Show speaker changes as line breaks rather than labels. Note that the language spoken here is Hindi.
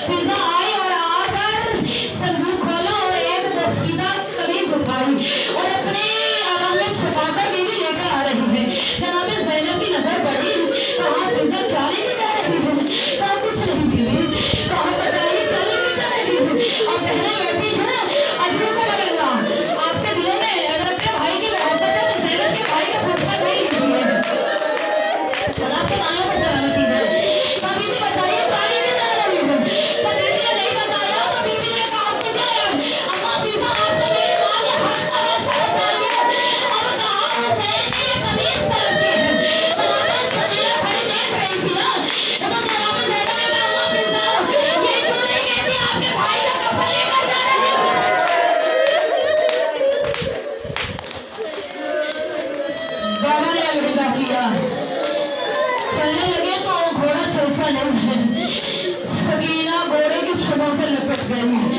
फिजा आई और आकर संदूक खोला और एक बसीदा कमीज उठाई और अपने आराम में छुपाकर बीवी लेकर आ रही है। जनाब ज़ैनब की नजर पड़ी, कहा फिजा क्या लेके जा रही है? कहा कुछ नहीं बीवी। कहा बताइए क्या लेके जा रही है? और कहने बैठी है अजरुकुम अल्लाह, आपके दिलों में अगर अपने भाई की मोहब्बत है तो ज़ैनब के भाई का फुर्सत नहीं लीजिए। खुदा के नाम पर सलामती है। कभी भी बताइए क्या लेके जा रही है? कभी ने नहीं बताया तो बीवी ने कहा मुझे अम्मा फिजा आप तो मेरी मां के हक तरह से बताइए। अब कहा हुसैन ने ये कमीज तलबी है। जनाब समीरा खड़ी देख रही थी ना, तो जनाब ज़ैनब ने कहा अम्मा फिजा ये क्यों नहीं कहती आपके भाई का कफन लेकर जा रही है? बाबा ने अलविदा किया, चलने लगे तो घोड़ा चलता नहीं है। सकीना घोड़े की शुभों से लपट गई।